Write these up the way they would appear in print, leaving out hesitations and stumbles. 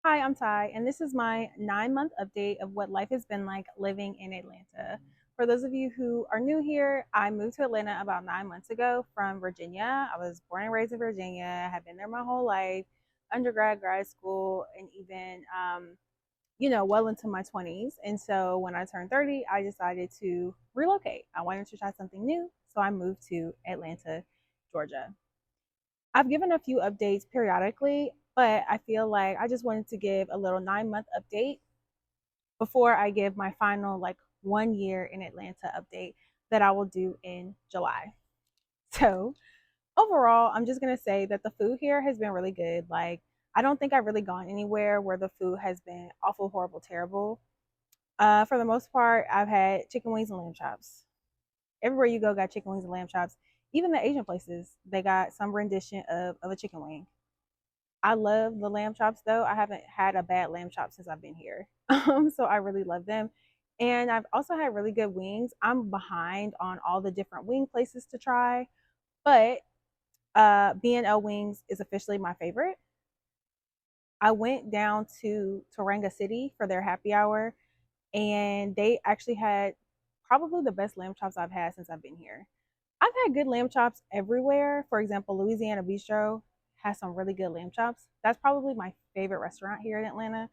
Hi, I'm Ty, and this is my 9 month update of what life has been like living in Atlanta. For those of you who are new here, I moved to Atlanta about 9 months ago from Virginia. I was born and raised in Virginia, have been there my whole life, undergrad, grad school, and even, well into my 20s. And so when I turned 30, I decided to relocate. I wanted to try something new, so I moved to Atlanta, Georgia. I've given a few updates periodically, but I feel like I just wanted to give a little 9 month update before I give my final, like, 1 year in Atlanta update that I will do in July. So, overall, I'm just going to say that the food here has been really good. Like, I don't think I've really gone anywhere where the food has been awful, horrible, terrible. For the most part, I've had chicken wings and lamb chops. Everywhere you go, got chicken wings and lamb chops. Even the Asian places, they got some rendition of a chicken wing. I love the lamb chops though. I haven't had a bad lamb chop since I've been here. So I really love them. And I've also had really good wings. I'm behind on all the different wing places to try, but B&L Wings is officially my favorite. I went down to Taranga City for their happy hour, and they actually had probably the best lamb chops I've had since I've been here. I've had good lamb chops everywhere. For example, Louisiana Bistro has some really good lamb chops. That's probably my favorite restaurant here in Atlanta.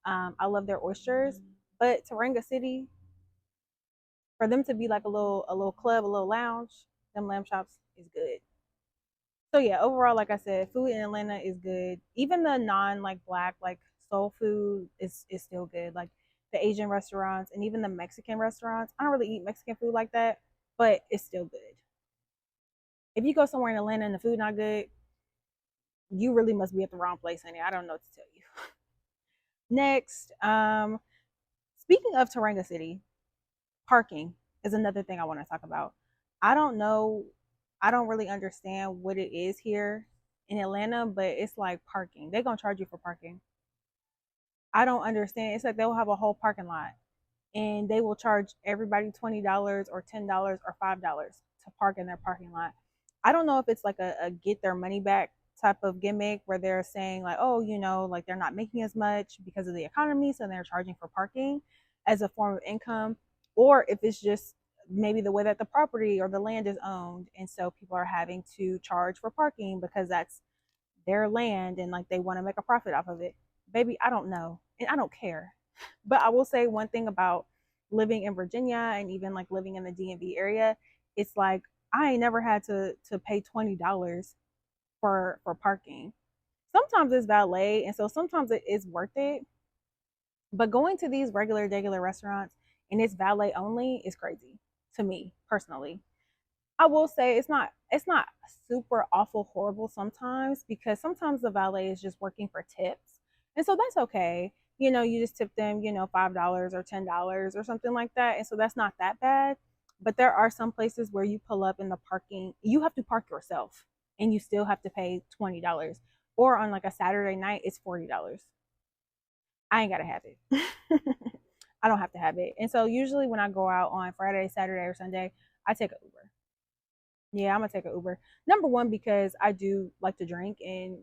I love their oysters, but Taranga City, for them to be like a little club, a little lounge, them lamb chops is good. So yeah, overall, like I said, food in Atlanta is good. Even the non, like, black, like, soul food is still good. Like the Asian restaurants and even the Mexican restaurants. I don't really eat Mexican food like that, but it's still good. If you go somewhere in Atlanta and the food not good, you really must be at the wrong place, honey. I don't know what to tell you. Next, speaking of Taranga City, parking is another thing I want to talk about. I don't know, I don't really understand what it is here in Atlanta, but it's like parking. They're gonna charge you for parking. I don't understand. It's like they'll have a whole parking lot and they will charge everybody $20 or $10 or $5 to park in their parking lot. I don't know if it's like a get their money back type of gimmick where they're saying, like, oh, like they're not making as much because of the economy, so they're charging for parking as a form of income, or if it's just maybe the way that the property or the land is owned, and so people are having to charge for parking because that's their land and like they want to make a profit off of it. Baby, I don't know. And I don't care. But I will say one thing about living in Virginia and even like living in the DMV area, it's like I ain't never had to pay $20 for parking. Sometimes it's valet, and so sometimes it is worth it. But going to these regular restaurants and it's valet only is crazy to me personally. I will say it's not super awful horrible sometimes, because sometimes the valet is just working for tips. And so that's okay. You just tip them, $5 or $10 or something like that. And so that's not that bad. But there are some places where you pull up in the parking, you have to park yourself and you still have to pay $20. Or on like a Saturday night, it's $40. I ain't gotta have it. I don't have to have it. And so usually when I go out on Friday, Saturday, or Sunday, I take an Uber. Yeah, I'm gonna take an Uber. Number one, because I do like to drink, and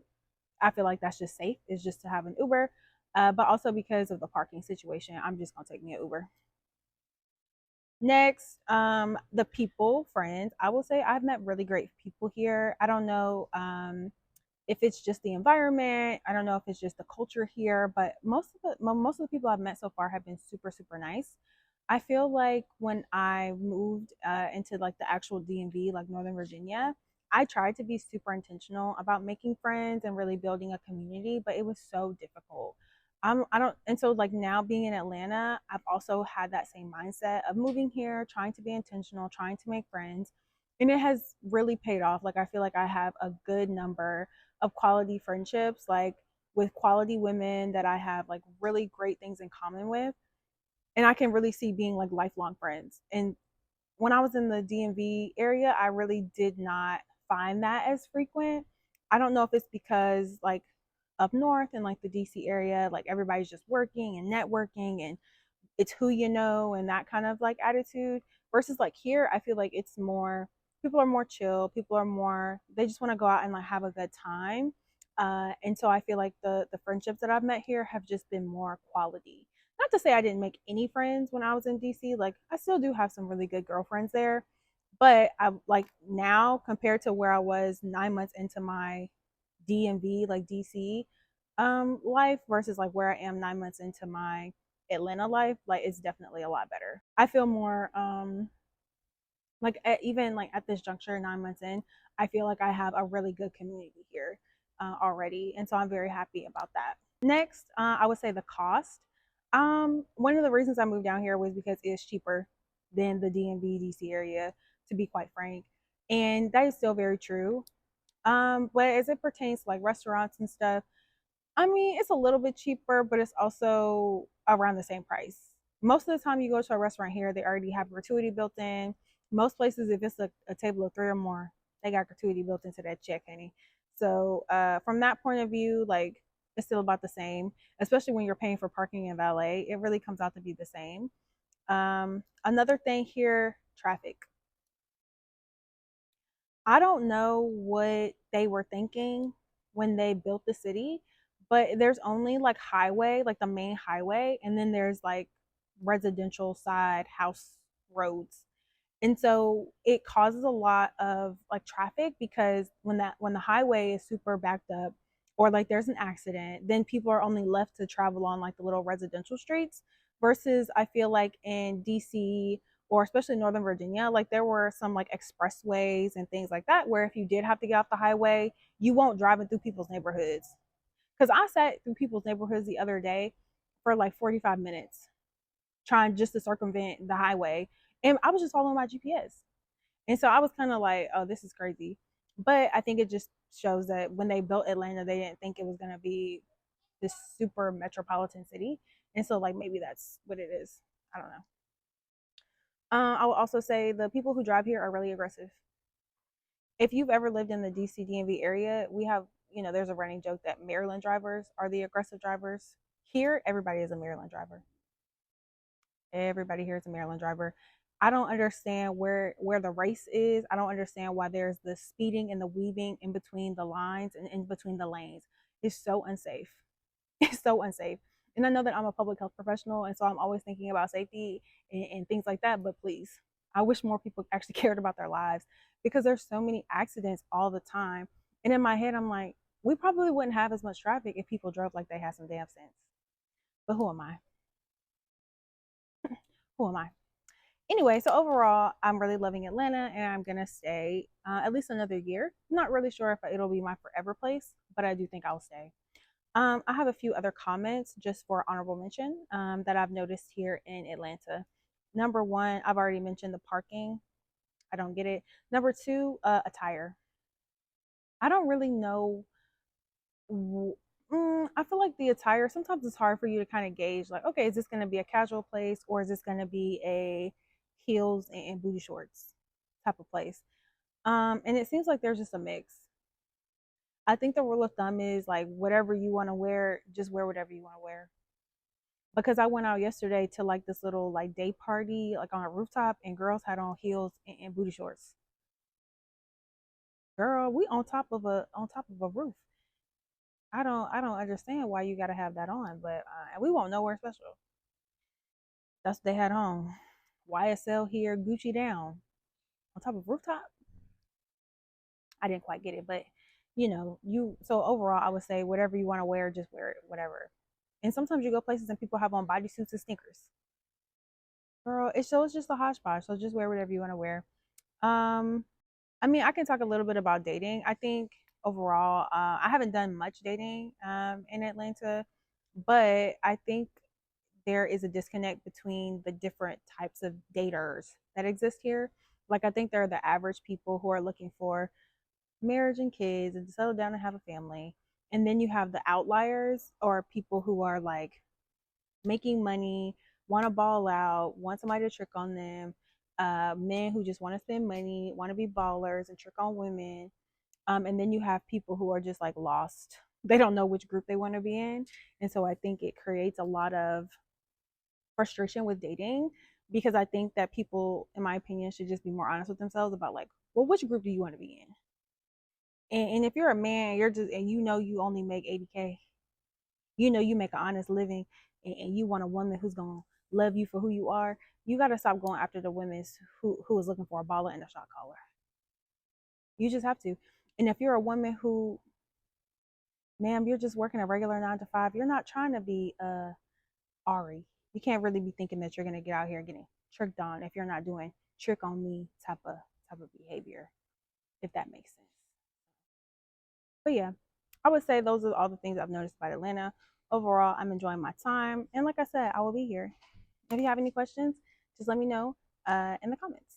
I feel like that's just safe. Is just to have an Uber, but also because of the parking situation, I'm just gonna take me an Uber. Next, the people, friends. I will say I've met really great people here. I don't know if it's just the environment. I don't know if it's just the culture here, but most of the people I've met so far have been super super nice. I feel like when I moved into like the actual DMV, like Northern Virginia, I tried to be super intentional about making friends and really building a community, but it was so difficult. I don't, and so like now being in Atlanta, I've also had that same mindset of moving here, trying to be intentional, trying to make friends, and it has really paid off. Like I feel like I have a good number of quality friendships, like with quality women that I have like really great things in common with, and I can really see being like lifelong friends. And when I was in the DMV area, I really did not find that as frequent. I don't know if it's because like up north in like the DC area, like everybody's just working and networking and it's who you know and that kind of like attitude, versus like here I feel like it's more, people are more chill, people are more, they just want to go out and like have a good time. And so I feel like the friendships that I've met here have just been more quality. Not to say I didn't make any friends when I was in DC. Like I still do have some really good girlfriends there, but I like now compared to where I was 9 months into my DMV, like DC, life versus like where I am 9 months into my Atlanta life, like it's definitely a lot better. I feel more like even like at this juncture, 9 months in, I feel like I have a really good community here already, and so I'm very happy about that. Next, I would say the cost. One of the reasons I moved down here was because it's cheaper than the DMV DC area, to be quite frank, and that is still very true. But as it pertains to like restaurants and stuff, I mean, it's a little bit cheaper, but it's also around the same price. Most of the time you go to a restaurant here, they already have gratuity built in. Most places, if it's a table of three or more, they got gratuity built into that check, honey. So from that point of view, like it's still about the same, especially when you're paying for parking and valet. It really comes out to be the same. Another thing here, traffic. I don't know what they were thinking when they built the city, but there's only like highway, like the main highway, and then there's like residential side house roads. And so it causes a lot of like traffic because when the highway is super backed up or like there's an accident, then people are only left to travel on like the little residential streets versus I feel like in DC or especially Northern Virginia, like there were some like expressways and things like that where if you did have to get off the highway, you won't drive it through people's neighborhoods. Because I sat through people's neighborhoods the other day for like 45 minutes trying just to circumvent the highway. And I was just following my GPS. And so I was kind of like, oh, this is crazy. But I think it just shows that when they built Atlanta, they didn't think it was going to be this super metropolitan city. And so, like, maybe that's what it is. I don't know. I will also say the people who drive here are really aggressive. If you've ever lived in the DC DMV area, we have, there's a running joke that Maryland drivers are the aggressive drivers. Here, everybody is a Maryland driver. Everybody here is a Maryland driver. I don't understand where the race is. I don't understand why there's the speeding and the weaving in between the lines and in between the lanes. It's so unsafe. It's so unsafe. And I know that I'm a public health professional, and so I'm always thinking about safety and things like that. But please, I wish more people actually cared about their lives because there's so many accidents all the time. And in my head, I'm like, we probably wouldn't have as much traffic if people drove like they had some damn sense. But who am I? Who am I? Anyway, so overall, I'm really loving Atlanta and I'm going to stay at least another year. I'm not really sure if it'll be my forever place, but I do think I'll stay. I have a few other comments just for honorable mention that I've noticed here in Atlanta. Number one, I've already mentioned the parking. I don't get it. Number two, attire. I don't really know. I feel like the attire, sometimes it's hard for you to kind of gauge, like, okay, is this going to be a casual place or is this going to be a heels and booty shorts type of place? And it seems like there's just a mix. I think the rule of thumb is like whatever you want to wear, just wear whatever you want to wear. Because I went out yesterday to like this little like day party, like on a rooftop, and girls had on heels and booty shorts. Girl, we on top of a roof. I don't understand why you got to have that on, but we won't nowhere special. That's what they had on. YSL here, Gucci down, on top of rooftop. I didn't quite get it, but you. So overall, I would say whatever you want to wear, just wear it, whatever. And sometimes you go places and people have on bodysuits and sneakers. Girl, it's just a hodgepodge. So just wear whatever you want to wear. Um, I mean, I can talk a little bit about dating. I think overall, I haven't done much dating in Atlanta, but I think there is a disconnect between the different types of daters that exist here. Like, I think there are the average people who are looking for marriage and kids and to settle down and have a family. And then you have the outliers or people who are like making money, want to ball out, want somebody to trick on them, men who just want to spend money, want to be ballers and trick on women. And then you have people who are just like lost. They don't know which group they want to be in. And so I think it creates a lot of frustration with dating because I think that people, in my opinion, should just be more honest with themselves about like, well, which group do you want to be in? And if you're a man, you're just and you know you only make 80K, you know you make an honest living, and you want a woman who's gonna love you for who you are, you gotta stop going after the women who is looking for a baller and a shot caller. You just have to. And if you're a woman who, ma'am, you're just working a regular 9 to 5, you're not trying to be Ari. You can't really be thinking that you're gonna get out here and getting tricked on if you're not doing trick on me type of behavior, if that makes sense. But yeah, I would say those are all the things I've noticed about Atlanta. Overall, I'm enjoying my time. And like I said, I will be here. If you have any questions, just let me know in the comments.